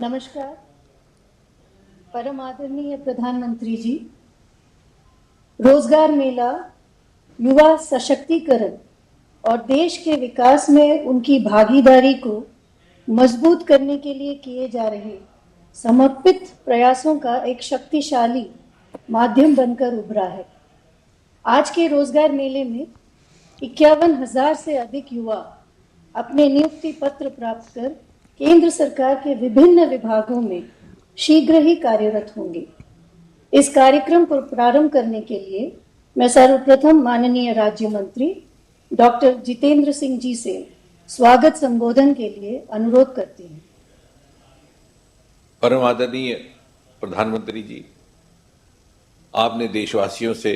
नमस्कार। परम आदरणीय प्रधानमंत्री जी, रोजगार मेला युवा सशक्तिकरण और देश के विकास में उनकी भागीदारी को मजबूत करने के लिए किए जा रहे समर्पित प्रयासों का एक शक्तिशाली माध्यम बनकर उभरा है। आज के रोजगार मेले में 51,000 से अधिक युवा अपने नियुक्ति पत्र प्राप्त कर केंद्र सरकार के विभिन्न विभागों में शीघ्र ही कार्यरत होंगे। इस कार्यक्रम को प्रारंभ करने के लिए मैं सर्वप्रथम माननीय राज्य मंत्री डॉक्टर जितेंद्र सिंह जी से स्वागत संबोधन के लिए अनुरोध करती हूँ। परम आदरणीय प्रधानमंत्री जी, आपने देशवासियों से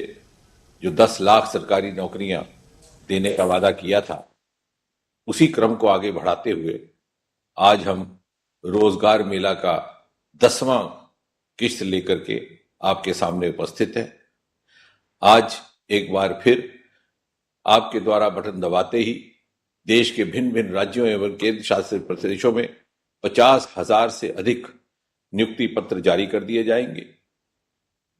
जो 10 लाख सरकारी नौकरियां देने का वादा किया था, उसी क्रम को आगे बढ़ाते हुए आज हम रोजगार मेला का 10वां किस्त लेकर के आपके सामने उपस्थित है। आज एक बार फिर आपके द्वारा बटन दबाते ही देश के भिन्न भिन्न राज्यों एवं केंद्र शासित प्रदेशों में 50,000 से अधिक नियुक्ति पत्र जारी कर दिए जाएंगे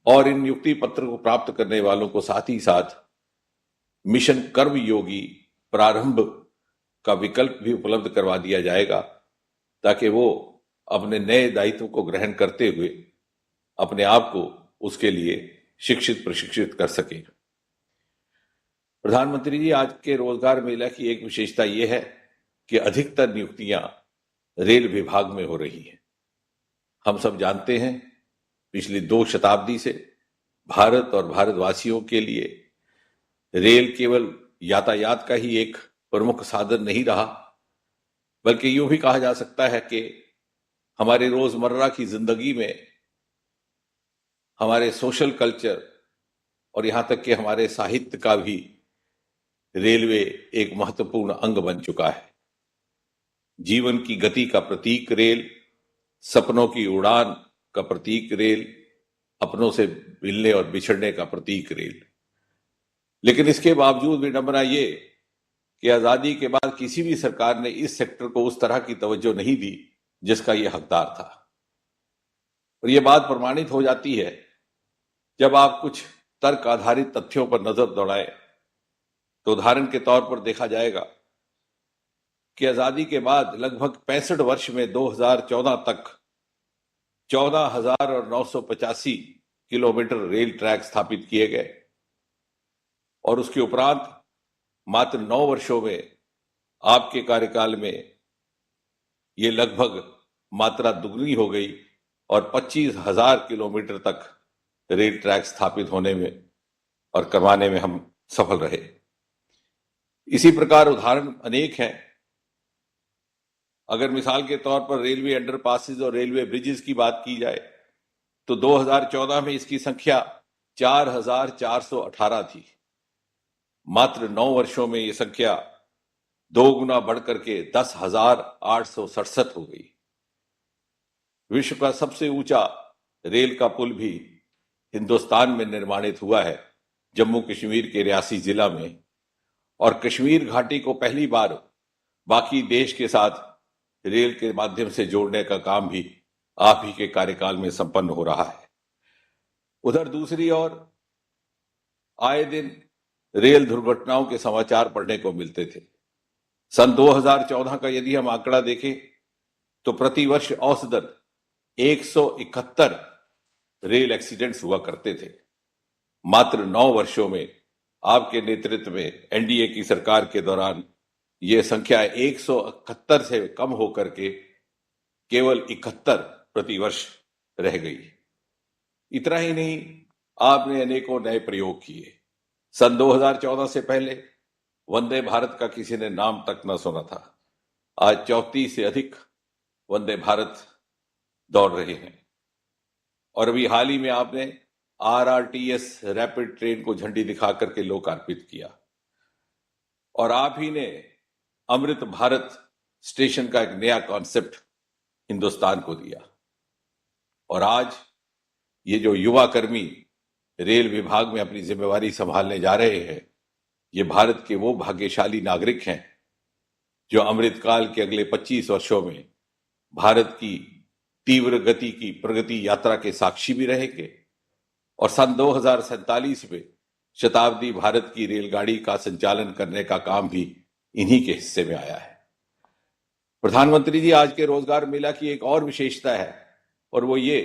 और इन नियुक्ति पत्र को प्राप्त करने वालों को साथ ही साथ मिशन कर्मयोगी प्रारंभ का विकल्प भी उपलब्ध करवा दिया जाएगा, ताकि वो अपने नए दायित्व को ग्रहण करते हुए अपने आप को उसके लिए शिक्षित प्रशिक्षित कर सके। प्रधानमंत्री जी, आज के रोजगार मेला की एक विशेषता यह है कि अधिकतर नियुक्तियां रेल विभाग में हो रही हैं। हम सब जानते हैं, पिछली 2 शताब्दी से भारत और भारतवासियों के लिए रेल केवल यातायात का ही एक प्रमुख साधन नहीं रहा, बल्कि यूं भी कहा जा सकता है कि हमारे रोजमर्रा की जिंदगी में हमारे सोशल कल्चर और यहां तक कि हमारे साहित्य का भी रेलवे एक महत्वपूर्ण अंग बन चुका है। जीवन की गति का प्रतीक रेल, सपनों की उड़ान का प्रतीक रेल, अपनों से मिलने और बिछड़ने का प्रतीक रेल। लेकिन इसके बावजूद विडंबना ये कि आजादी के बाद किसी भी सरकार ने इस सेक्टर को उस तरह की तवज्जो नहीं दी जिसका यह हकदार था। और यह बात प्रमाणित हो जाती है जब आप कुछ तर्क आधारित तथ्यों पर नजर दौड़ाएं, तो उदाहरण के तौर पर देखा जाएगा कि आजादी के बाद लगभग 65 वर्ष में 2014 तक 14,985 किलोमीटर रेल ट्रैक स्थापित किए गए और उसके उपरांत मात्र 9 वर्षों में आपके कार्यकाल में ये लगभग मात्रा दुगनी हो गई और 25,000 किलोमीटर तक रेल ट्रैक स्थापित होने में और करवाने में हम सफल रहे। इसी प्रकार उदाहरण अनेक हैं। अगर मिसाल के तौर पर रेलवे अंडरपासेस और रेलवे ब्रिजेस की बात की जाए तो 2014 में इसकी संख्या 4,418 थी। मात्र 9 वर्षों में यह संख्या 2 गुना बढ़कर के 10,867 हो गई। विश्व का सबसे ऊंचा रेल का पुल भी हिंदुस्तान में निर्माणित हुआ है, जम्मू कश्मीर के रियासी जिला में, और कश्मीर घाटी को पहली बार बाकी देश के साथ रेल के माध्यम से जोड़ने का काम भी आप ही के कार्यकाल में संपन्न हो रहा है। उधर दूसरी ओर आए दिन रेल दुर्घटनाओं के समाचार पढ़ने को मिलते थे। सन 2014 का यदि हम आंकड़ा देखें तो प्रतिवर्ष औसतन 171 रेल एक्सीडेंट्स हुआ करते थे। मात्र 9 वर्षों में आपके नेतृत्व में एनडीए की सरकार के दौरान यह संख्या 171 से कम होकर के केवल 71 प्रतिवर्ष रह गई। इतना ही नहीं, आपने अनेकों नए प्रयोग किए। सन 2014 से पहले वंदे भारत का किसी ने नाम तक न सुना था। आज 34 से अधिक वंदे भारत दौड़ रहे हैं और अभी हाल ही में आपने आरआरटीएस रैपिड ट्रेन को झंडी दिखा करके लोकार्पित किया और आप ही ने अमृत भारत स्टेशन का एक नया कॉन्सेप्ट हिंदुस्तान को दिया। और आज ये जो युवा कर्मी रेल विभाग में अपनी जिम्मेवारी संभालने जा रहे हैं, ये भारत के वो भाग्यशाली नागरिक हैं जो अमृतकाल के अगले 25 वर्षों में भारत की तीव्र गति की प्रगति यात्रा के साक्षी भी रहेंगे और सन 2047 में शताब्दी भारत की रेलगाड़ी का संचालन करने का काम भी इन्हीं के हिस्से में आया है। प्रधानमंत्री जी, आज के रोजगार मेला की एक और विशेषता है और वो ये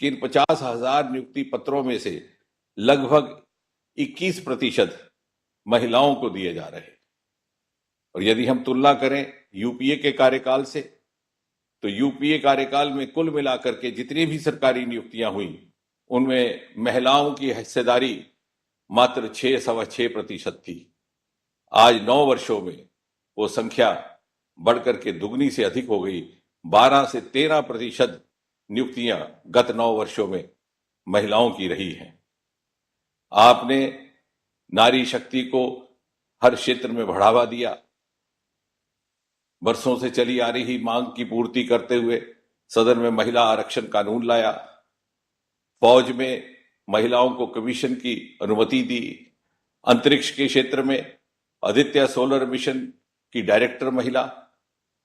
कि इन 50,000 नियुक्ति पत्रों में से लगभग 21% महिलाओं को दिए जा रहे हैं। और यदि हम तुलना करें यूपीए के कार्यकाल से, तो यूपीए कार्यकाल में कुल मिलाकर के जितनी भी सरकारी नियुक्तियां हुई उनमें महिलाओं की हिस्सेदारी मात्र 6.6% थी। आज 9 वर्षों में वो संख्या बढ़कर के दुगनी से अधिक हो गई। 12 से 13% नियुक्तियां गत 9 वर्षों में महिलाओं की रही हैं। आपने नारी शक्ति को हर क्षेत्र में बढ़ावा दिया। वर्षों से चली आ रही मांग की पूर्ति करते हुए सदन में महिला आरक्षण कानून लाया। फौज में महिलाओं को कमीशन की अनुमति दी। अंतरिक्ष के क्षेत्र में आदित्य सोलर मिशन की डायरेक्टर महिला,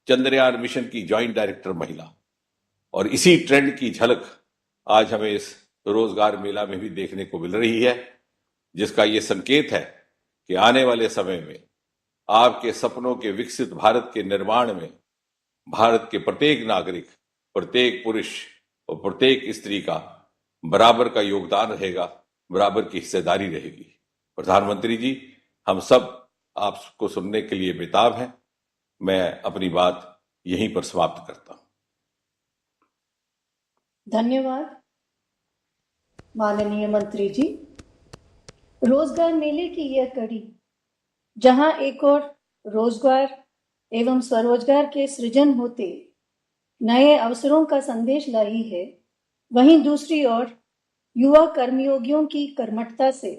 चंद्रयान मिशन की ज्वाइंट डायरेक्टर महिला। और इसी ट्रेंड की झलक आज हमें इस रोजगार मेला में भी देखने को मिल रही है, जिसका ये संकेत है कि आने वाले समय में आपके सपनों के विकसित भारत के निर्माण में भारत के प्रत्येक नागरिक, प्रत्येक पुरुष और प्रत्येक स्त्री का बराबर का योगदान रहेगा, बराबर की हिस्सेदारी रहेगी। प्रधानमंत्री जी, हम सब आपको सुनने के लिए बेताब हैं। मैं अपनी बात यहीं पर समाप्त करता हूं। धन्यवाद माननीय मंत्री जी। रोजगार मेले की यह कड़ी, जहां एक और रोजगार एवं स्वरोजगार के सृजन होते नए अवसरों का संदेश लाई है, वहीं दूसरी ओर युवा कर्मयोगियों की कर्मठता से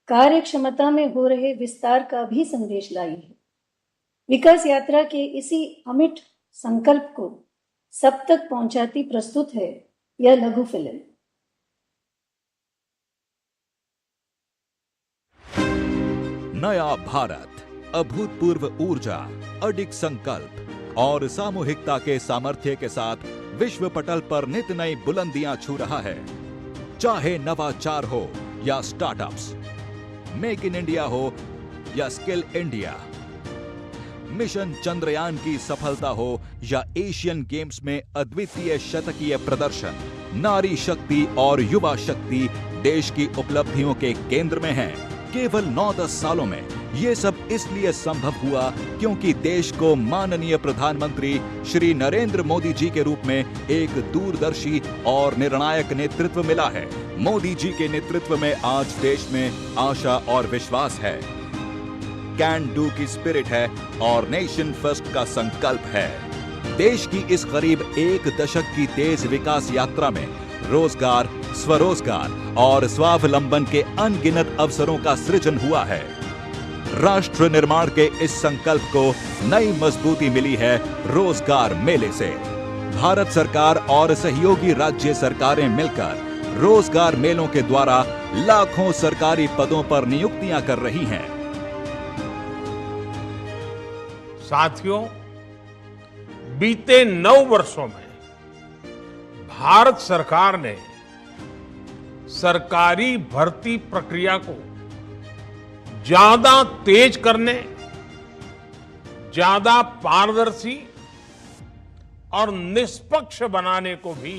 कार्य क्षमता में हो रहे विस्तार का भी संदेश लाई है। विकास यात्रा के इसी अमिट संकल्प को सब तक पहुंचाती प्रस्तुत है यह लघु फिल्म। नया भारत, अभूतपूर्व ऊर्जा, अडिग संकल्प और सामूहिकता के सामर्थ्य के साथ विश्व पटल पर नित नई बुलंदियां छू रहा है। चाहे नवाचार हो या स्टार्टअप्स, मेक इन इंडिया हो या स्किल इंडिया, मिशन चंद्रयान की सफलता हो या एशियन गेम्स में अद्वितीय शतकीय प्रदर्शन, नारी शक्ति और युवा शक्ति देश की उपलब्धियों के केंद्र में है। केवल 9-10 सालों में ये सब इसलिए संभव हुआ क्योंकि देश को माननीय प्रधानमंत्री श्री नरेंद्र मोदी जी के रूप में एक दूरदर्शी और निर्णायक नेतृत्व मिला है। मोदी जी के नेतृत्व में आज देश में आशा और विश्वास है, कैन डू की स्पिरिट है और नेशन फर्स्ट का संकल्प है। देश की इस करीब 1 दशक की तेज विकास यात्रा में रोजगार, स्वरोजगार और स्वावलंबन के अनगिनत अवसरों का सृजन हुआ है। राष्ट्र निर्माण के इस संकल्प को नई मजबूती मिली है रोजगार मेले से। भारत सरकार और सहयोगी राज्य सरकारें मिलकर रोजगार मेलों के द्वारा लाखों सरकारी पदों पर नियुक्तियां कर रही हैं। साथियों, बीते 9 वर्षों में भारत सरकार ने सरकारी भर्ती प्रक्रिया को ज्यादा तेज करने, ज्यादा पारदर्शी और निष्पक्ष बनाने को भी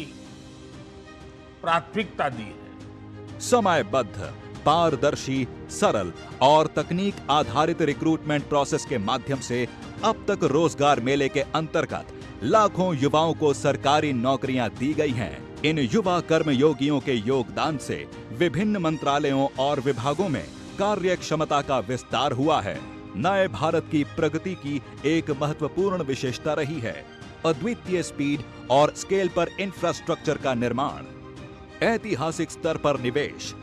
प्राथमिकता दी है। समयबद्ध, पारदर्शी, सरल और तकनीक आधारित रिक्रूटमेंट प्रोसेस के माध्यम से अब तक रोजगार मेले के अंतर्गत लाखों युवाओं को सरकारी नौकरियां दी गई हैं। इन युवा कर्मयोगियों के योगदान से विभिन्न मंत्रालयों और विभागों में कार्य क्षमता का विस्तार हुआ है। नए भारत की प्रगति की एक महत्वपूर्ण विशेषता रही है अद्वितीय स्पीड और स्केल पर इंफ्रास्ट्रक्चर का निर्माण, ऐतिहासिक स्तर पर निवेश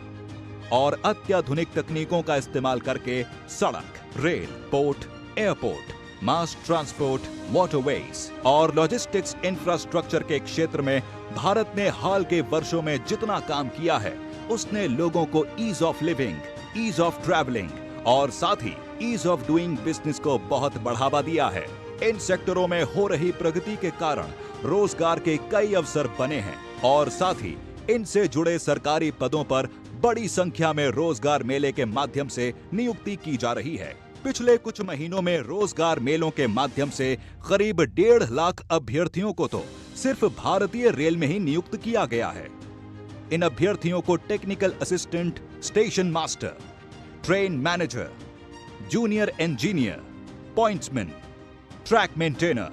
और अत्याधुनिक तकनीकों का इस्तेमाल करके सड़क, rail, port, airport, mass transport, waterways और लॉजिस्टिक्स इंफ्रास्ट्रक्चर के क्षेत्र में भारत ने हाल के वर्षों में जितना काम किया है, उसने लोगों को ease of living, ease of travelling और साथ ही ईज ऑफ डूइंग बिजनेस को बहुत बढ़ावा दिया है। इन सेक्टरों में हो रही प्रगति के कारण रोजगार के कई अवसर बने हैं और साथ ही इनसे जुड़े सरकारी पदों पर बड़ी संख्या में रोजगार मेले के माध्यम से नियुक्ति की जा रही है। पिछले कुछ महीनों में रोजगार मेलों के माध्यम से करीब 1.5 लाख अभ्यर्थियों को तो सिर्फ भारतीय रेल में ही नियुक्त किया गया है। इन अभ्यर्थियों को technical assistant, station master, train manager, junior engineer, pointsman, track maintainer,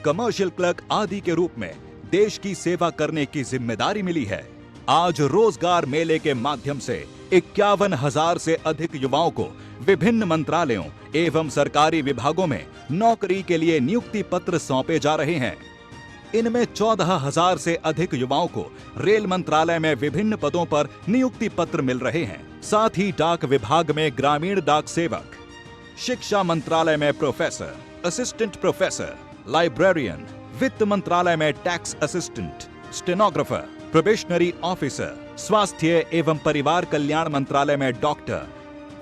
commercial clerk आदि के रूप में देश की सेवा करने की जिम्मेदारी मिली है। आज रोजगार मेले के माध्यम से 51,000 से अधिक युवाओं को विभिन्न मंत्रालयों एवं सरकारी विभागों में नौकरी के लिए नियुक्ति पत्र सौंपे जा रहे हैं। इनमें 14,000 से अधिक युवाओं को रेल मंत्रालय में विभिन्न पदों पर नियुक्ति पत्र मिल रहे हैं। साथ ही डाक विभाग में ग्रामीण डाक सेवक, शिक्षा मंत्रालय में प्रोफेसर, असिस्टेंट प्रोफेसर, लाइब्रेरियन, वित्त मंत्रालय में tax assistant, stenographer, probationary officer, स्वास्थ्य एवं परिवार कल्याण मंत्रालय में डॉक्टर,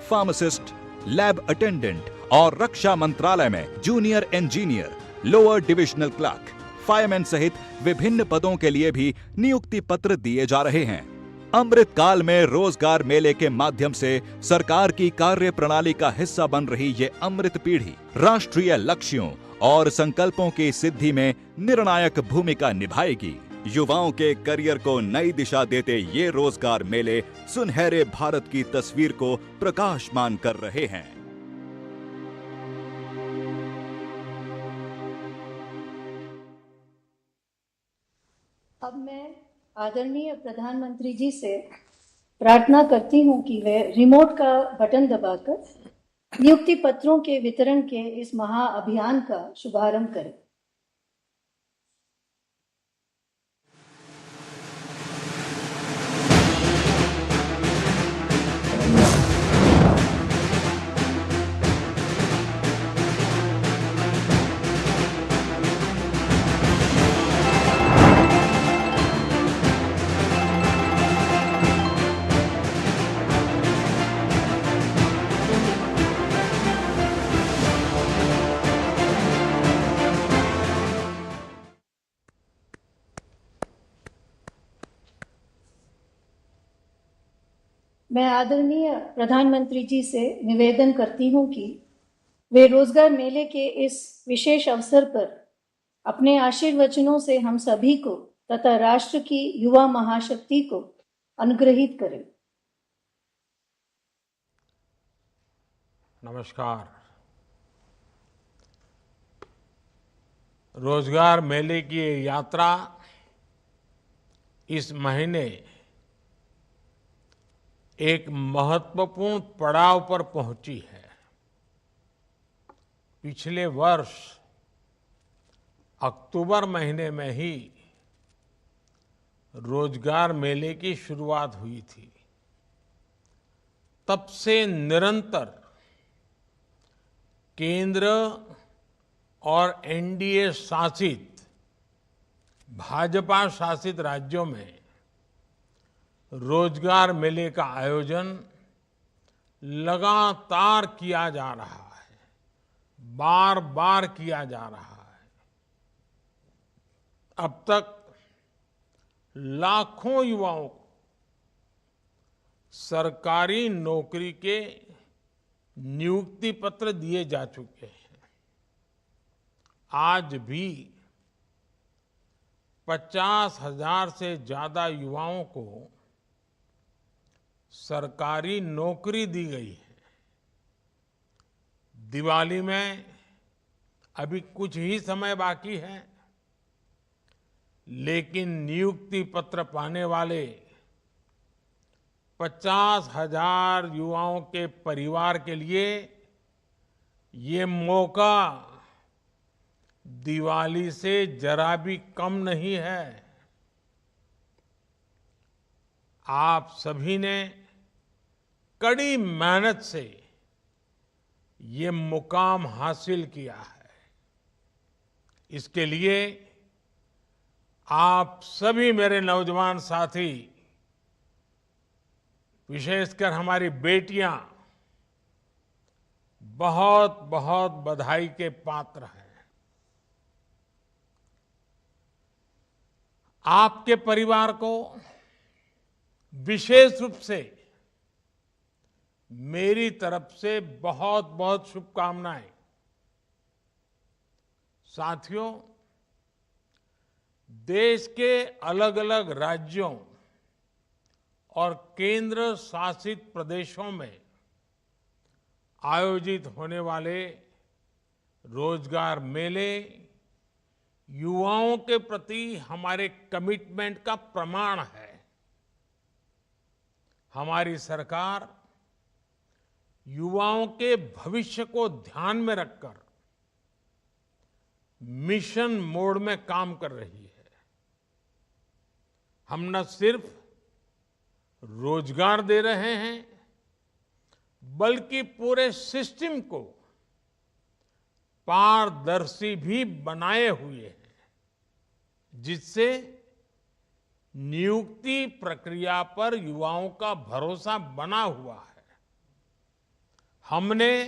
फार्मासिस्ट, लैब अटेंडेंट और रक्षा मंत्रालय में junior engineer, lower divisional clerk, fireman सहित विभिन्न पदों के लिए भी नियुक्ति पत्र दिए जा रहे हैं। अमृत काल में रोजगार मेले के माध्यम से सरकार की कार्य प्रणाली का हिस्सा बन रही ये अमृत पीढ़ी राष्ट्रीय लक्ष्यों और संकल्पों की सिद्धि में निर्णायक भूमिका निभाएगी। युवाओं के करियर को नई दिशा देते ये रोजगार मेले सुनहरे भारत की तस्वीर को प्रकाशमान कर रहे हैं। अब मैं आदरणीय प्रधानमंत्री जी से प्रार्थना करती हूं कि वे रिमोट का बटन दबाकर नियुक्ति पत्रों के वितरण के इस महाअभियान का शुभारंभ करें। मैं आदरणीय प्रधानमंत्री जी से निवेदन करती हूं कि वे रोजगार मेले के इस विशेष अवसर पर अपने आशीर्वचनों से हम सभी को तथा राष्ट्र की युवा महाशक्ति को अनुग्रहित करें। नमस्कार। रोजगार मेले की ये यात्रा इस महीने एक महत्वपूर्ण पड़ाव पर पहुंची है। पिछले वर्ष अक्टूबर महीने में ही रोजगार मेले की शुरुआत हुई थी। तब से निरंतर केंद्र और एनडीए शासित भाजपा शासित राज्यों में रोजगार मेले का आयोजन लगातार किया जा रहा है, बार बार किया जा रहा है। अब तक लाखों युवाओं को सरकारी नौकरी के नियुक्ति पत्र दिए जा चुके हैं। आज भी 50,000 से ज्यादा युवाओं को सरकारी नौकरी दी गई है। दिवाली में अभी कुछ ही समय बाकी है, लेकिन नियुक्ति पत्र पाने वाले 50,000 युवाओं के परिवार के लिए ये मौका दिवाली से जरा भी कम नहीं है। आप सभी ने कड़ी मेहनत से ये मुकाम हासिल किया है। इसके लिए आप सभी मेरे नौजवान साथी, विशेषकर हमारी बेटियां, बहुत बहुत बधाई के पात्र हैं। आपके परिवार को विशेष रूप से मेरी तरफ से बहुत बहुत शुभकामनाएं। साथियों, देश के अलग अलग राज्यों और केंद्र शासित प्रदेशों में आयोजित होने वाले रोजगार मेले युवाओं के प्रति हमारे कमिटमेंट का प्रमाण है। हमारी सरकार युवाओं के भविष्य को ध्यान में रखकर मिशन मोड में काम कर रही है। हम न सिर्फ रोजगार दे रहे हैं, बल्कि पूरे सिस्टम को पारदर्शी भी बनाए हुए हैं, जिससे नियुक्ति प्रक्रिया पर युवाओं का भरोसा बना हुआ है। हमने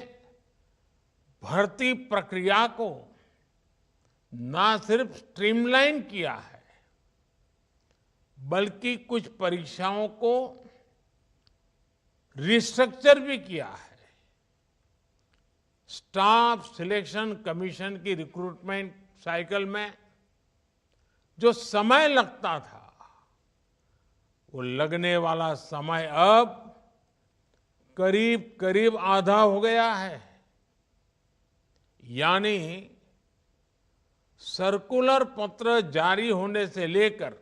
भर्ती प्रक्रिया को न सिर्फ स्ट्रीमलाइन किया है, बल्कि कुछ परीक्षाओं को रिस्ट्रक्चर भी किया है। स्टाफ सिलेक्शन कमीशन की रिक्रूटमेंट साइकिल में जो समय लगता था, वो लगने वाला समय अब करीब करीब आधा हो गया है। यानी सर्कुलर पत्र जारी होने से लेकर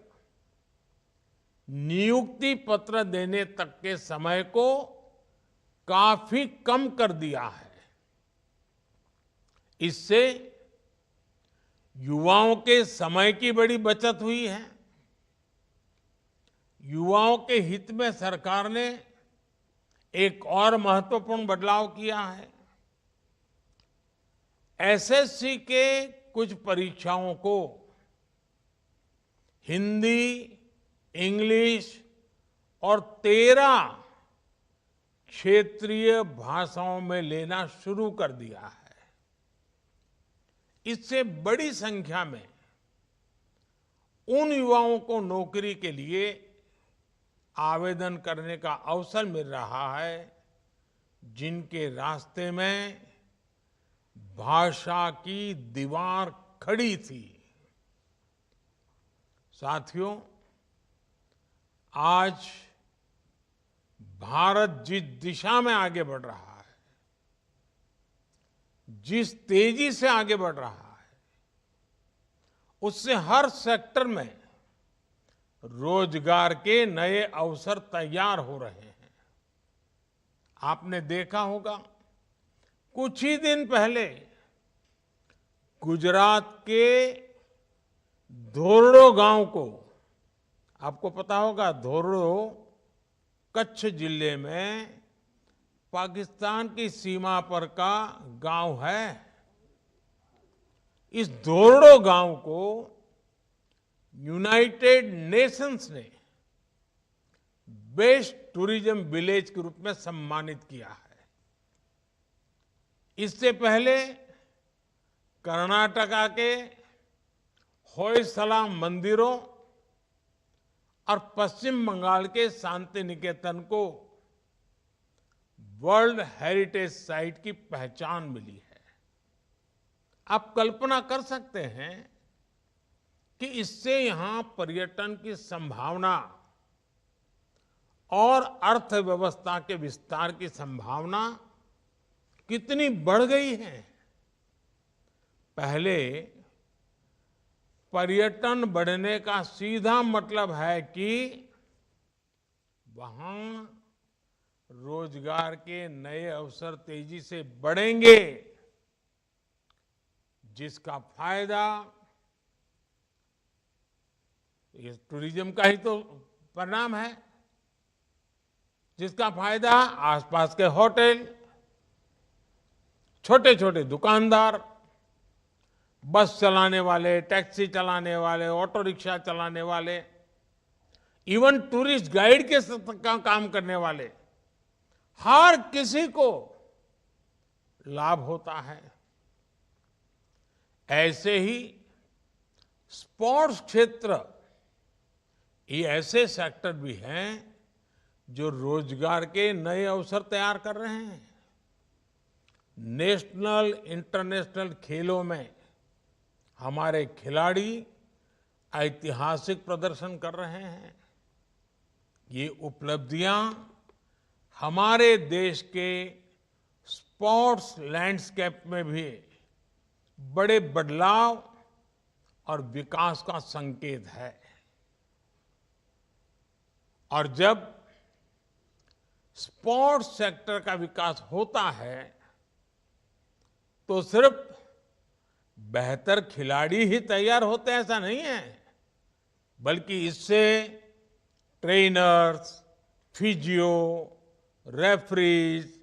नियुक्ति पत्र देने तक के समय को काफी कम कर दिया है। इससे युवाओं के समय की बड़ी बचत हुई है। युवाओं के हित में सरकार ने एक और महत्वपूर्ण बदलाव किया है। एसएससी के कुछ परीक्षाओं को हिंदी, इंग्लिश और 13 क्षेत्रीय भाषाओं में लेना शुरू कर दिया है। इससे बड़ी संख्या में उन युवाओं को नौकरी के लिए आवेदन करने का अवसर मिल रहा है, जिनके रास्ते में भाषा की दीवार खड़ी थी। साथियों, आज भारत जिस दिशा में आगे बढ़ रहा है, जिस तेजी से आगे बढ़ रहा है, उससे हर सेक्टर में रोजगार के नए अवसर तैयार हो रहे हैं। आपने देखा होगा, कुछ ही दिन पहले गुजरात के धोरडो गांव को, आपको पता होगा धोरडो कच्छ जिले में पाकिस्तान की सीमा पर का गांव है। इस धोरडो गांव को यूनाइटेड नेशंस ने बेस्ट टूरिज्म विलेज के रूप में सम्मानित किया है। इससे पहले कर्नाटका के होयसला मंदिरों और पश्चिम बंगाल के शांति निकेतन को वर्ल्ड हेरिटेज साइट की पहचान मिली है। आप कल्पना कर सकते हैं कि इससे यहां पर्यटन की संभावना और अर्थव्यवस्था के विस्तार की संभावना कितनी बढ़ गई है। पहले पर्यटन बढ़ने का सीधा मतलब है कि वहां रोजगार के नए अवसर तेजी से बढ़ेंगे, जिसका फायदा ये टूरिज्म का ही तो परिणाम है, जिसका फायदा आसपास के होटल, छोटे छोटे दुकानदार, बस चलाने वाले, टैक्सी चलाने वाले, ऑटो रिक्शा चलाने वाले, इवन टूरिस्ट गाइड के काम करने वाले, हर किसी को लाभ होता है। ऐसे ही स्पोर्ट्स क्षेत्र ये ऐसे सेक्टर भी हैं जो रोजगार के नए अवसर तैयार कर रहे हैं। नेशनल इंटरनेशनल खेलों में हमारे खिलाड़ी ऐतिहासिक प्रदर्शन कर रहे हैं। ये उपलब्धियां हमारे देश के स्पोर्ट्स लैंडस्केप में भी बड़े बदलाव और विकास का संकेत है। और जब स्पोर्ट्स सेक्टर का विकास होता है तो सिर्फ बेहतर खिलाड़ी ही तैयार होते हैं ऐसा नहीं है, बल्कि इससे ट्रेनर्स, फिजियो, रेफरीज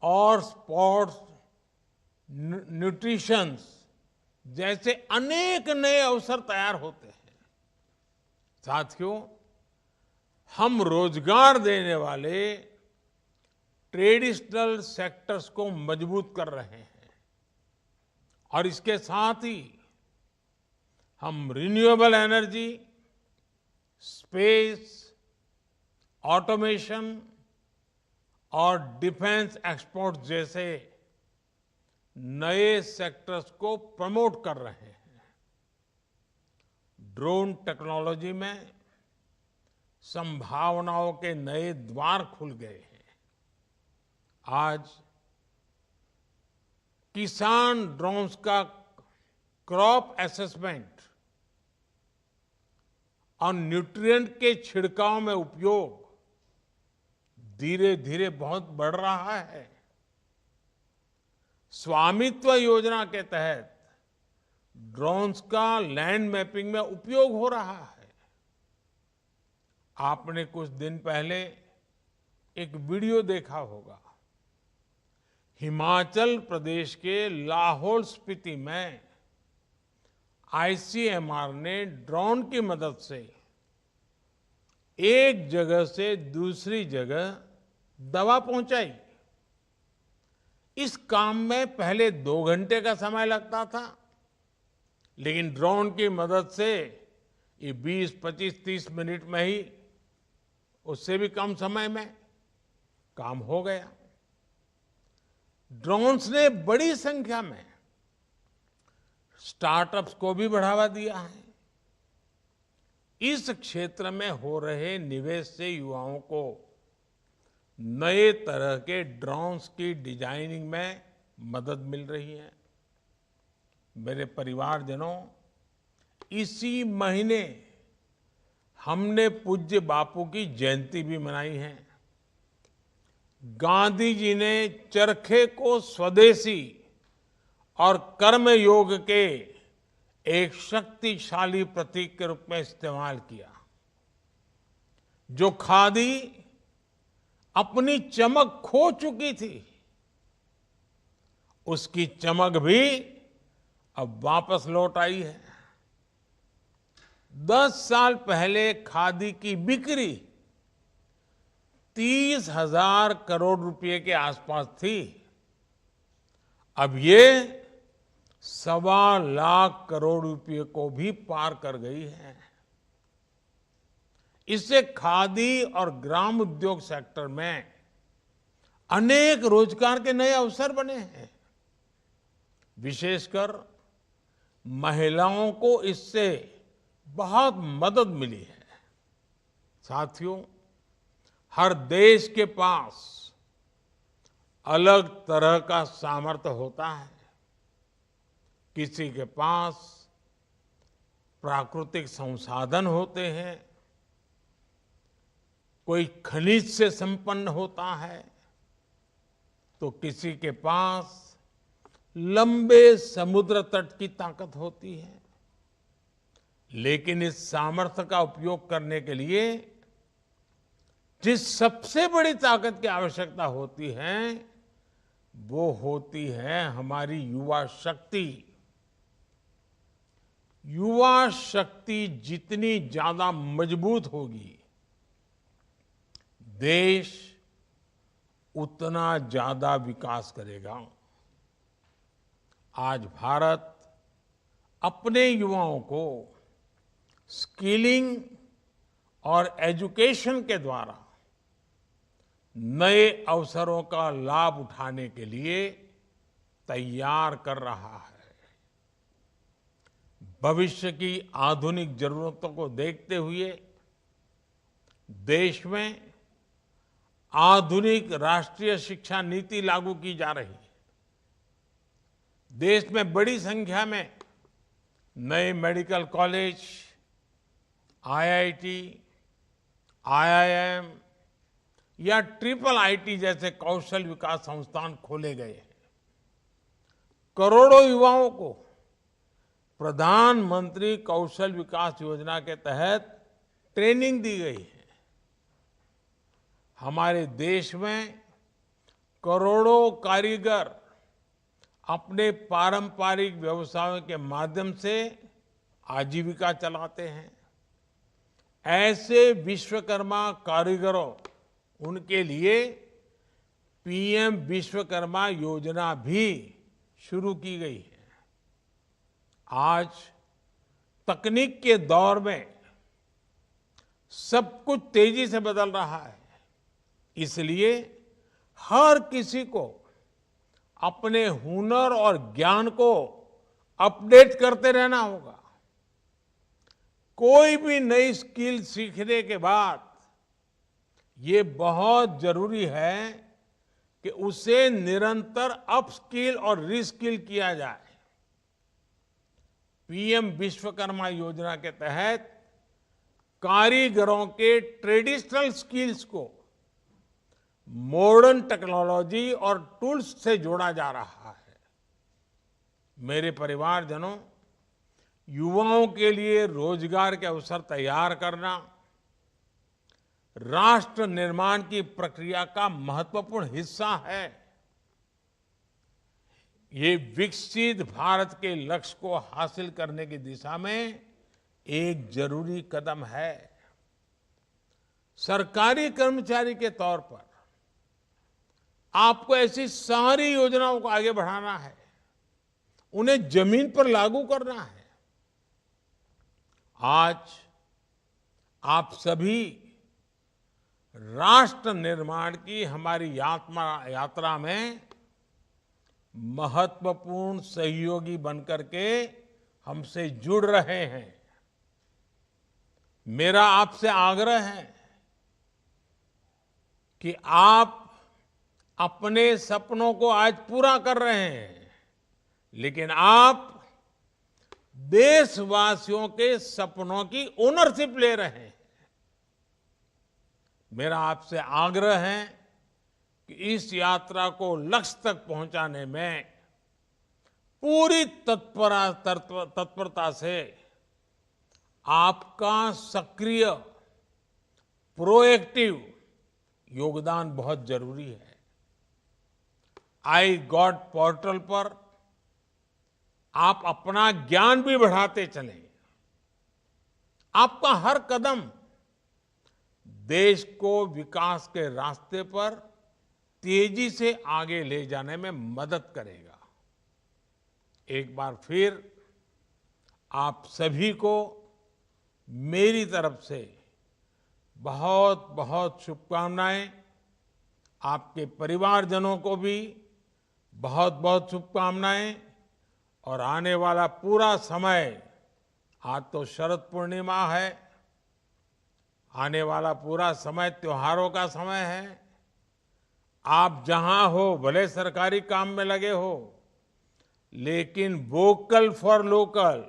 और स्पोर्ट्स न्यूट्रिशंस जैसे अनेक नए अवसर तैयार होते हैं। साथियों, हम रोजगार देने वाले ट्रेडिशनल सेक्टर्स को मजबूत कर रहे हैं और इसके साथ ही हम रिन्यूएबल एनर्जी, स्पेस, ऑटोमेशन और डिफेंस एक्सपोर्ट जैसे नए सेक्टर्स को प्रमोट कर रहे हैं। ड्रोन टेक्नोलॉजी में संभावनाओं के नए द्वार खुल गए हैं। आज किसान ड्रोन्स का क्रॉप असेसमेंट और न्यूट्रिएंट के छिड़काव में उपयोग धीरे धीरे बहुत बढ़ रहा है। स्वामित्व योजना के तहत ड्रोन्स का लैंड मैपिंग में उपयोग हो रहा है। आपने कुछ दिन पहले एक वीडियो देखा होगा। हिमाचल प्रदेश के लाहौल स्पीति में आईसीएमआर ने ड्रोन की मदद से एक जगह से दूसरी जगह दवा पहुंचाई। इस काम में पहले 2 घंटे का समय लगता था, लेकिन ड्रोन की मदद से ये 20, 25, 30 मिनट में ही, उससे भी कम समय में काम हो गया। ड्रोन्स ने बड़ी संख्या में स्टार्टअप्स को भी बढ़ावा दिया है। इस क्षेत्र में हो रहे निवेश से युवाओं को नए तरह के ड्रोन्स की डिजाइनिंग में मदद मिल रही है। मेरे परिवारजनों, इसी महीने हमने पूज्य बापू की जयंती भी मनाई है। गांधी जी ने चरखे को स्वदेशी और कर्मयोग के एक शक्तिशाली प्रतीक के रूप में इस्तेमाल किया। जो खादी अपनी चमक खो चुकी थी, उसकी चमक भी अब वापस लौट आई है। 10 साल पहले खादी की बिक्री 30,000 करोड़ रुपए के आसपास थी। अब ये 1.25 लाख करोड़ रुपए को भी पार कर गई है। इससे खादी और ग्राम उद्योग सेक्टर में अनेक रोजगार के नए अवसर बने हैं। विशेषकर महिलाओं को इससे बहुत मदद मिली है। साथियों, हर देश के पास अलग तरह का सामर्थ्य होता है। किसी के पास प्राकृतिक संसाधन होते हैं, कोई खनिज से संपन्न होता है, तो किसी के पास लंबे समुद्र तट की ताकत होती है। लेकिन इस सामर्थ्य का उपयोग करने के लिए जिस सबसे बड़ी ताकत की आवश्यकता होती है, वो होती है हमारी युवा शक्ति। युवा शक्ति जितनी ज्यादा मजबूत होगी, देश उतना ज्यादा विकास करेगा। आज भारत अपने युवाओं को स्किलिंग और एजुकेशन के द्वारा नए अवसरों का लाभ उठाने के लिए तैयार कर रहा है। भविष्य की आधुनिक जरूरतों को देखते हुए देश में आधुनिक राष्ट्रीय शिक्षा नीति लागू की जा रही है। देश में बड़ी संख्या में नए मेडिकल कॉलेज, आईआईटी, आईआईएम या ट्रिपल आईटी जैसे कौशल विकास संस्थान खोले गए हैं। करोड़ों युवाओं को प्रधानमंत्री कौशल विकास योजना के तहत ट्रेनिंग दी गई है। हमारे देश में करोड़ों कारीगर अपने पारंपरिक व्यवसायों के माध्यम से आजीविका चलाते हैं। ऐसे विश्वकर्मा कारीगरों, उनके लिए पीएम विश्वकर्मा योजना भी शुरू की गई है। आज तकनीक के दौर में सब कुछ तेजी से बदल रहा है, इसलिए हर किसी को अपने हुनर और ज्ञान को अपडेट करते रहना होगा। कोई भी नई स्किल सीखने के बाद ये बहुत जरूरी है कि उसे निरंतर अपस्किल और रीस्किल किया जाए। पीएम विश्वकर्मा योजना के तहत कारीगरों के ट्रेडिशनल स्किल्स को मॉडर्न टेक्नोलॉजी और टूल्स से जोड़ा जा रहा है। मेरे परिवारजनों, युवाओं के लिए रोजगार के अवसर तैयार करना राष्ट्र निर्माण की प्रक्रिया का महत्वपूर्ण हिस्सा है। ये विकसित भारत के लक्ष्य को हासिल करने की दिशा में एक जरूरी कदम है। सरकारी कर्मचारी के तौर पर आपको ऐसी सारी योजनाओं को आगे बढ़ाना है, उन्हें जमीन पर लागू करना है। आज आप सभी राष्ट्र निर्माण की हमारी यात्रा में महत्वपूर्ण सहयोगी बनकर के हमसे जुड़ रहे हैं। मेरा आपसे आग्रह है कि आप अपने सपनों को आज पूरा कर रहे हैं, लेकिन आप देशवासियों के सपनों की ओनरशिप ले रहे हैं। मेरा आपसे आग्रह है कि इस यात्रा को लक्ष्य तक पहुंचाने में पूरी तत्परता से आपका सक्रिय, प्रोएक्टिव योगदान बहुत जरूरी है। आई गॉट पोर्टल पर आप अपना ज्ञान भी बढ़ाते चलें। आपका हर कदम देश को विकास के रास्ते पर तेजी से आगे ले जाने में मदद करेगा। एक बार फिर आप सभी को मेरी तरफ से बहुत बहुत शुभकामनाएं। आपके परिवारजनों को भी बहुत बहुत शुभकामनाएं। और आने वाला पूरा समय, आज तो शरद पूर्णिमा है, आने वाला पूरा समय त्योहारों का समय है। आप जहां हो, भले सरकारी काम में लगे हो, लेकिन वोकल फॉर लोकल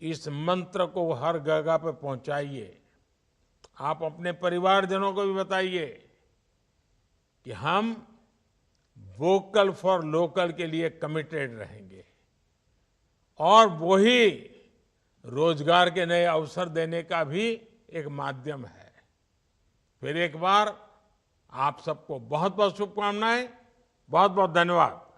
इस मंत्र को हर जगह पे पहुंचाइए। आप अपने परिवारजनों को भी बताइए कि हम वोकल फॉर लोकल के लिए कमिटेड रहेंगे और वही रोजगार के नए अवसर देने का भी एक माध्यम है। फिर एक बार आप सबको बहुत बहुत शुभकामनाएं, बहुत बहुत धन्यवाद।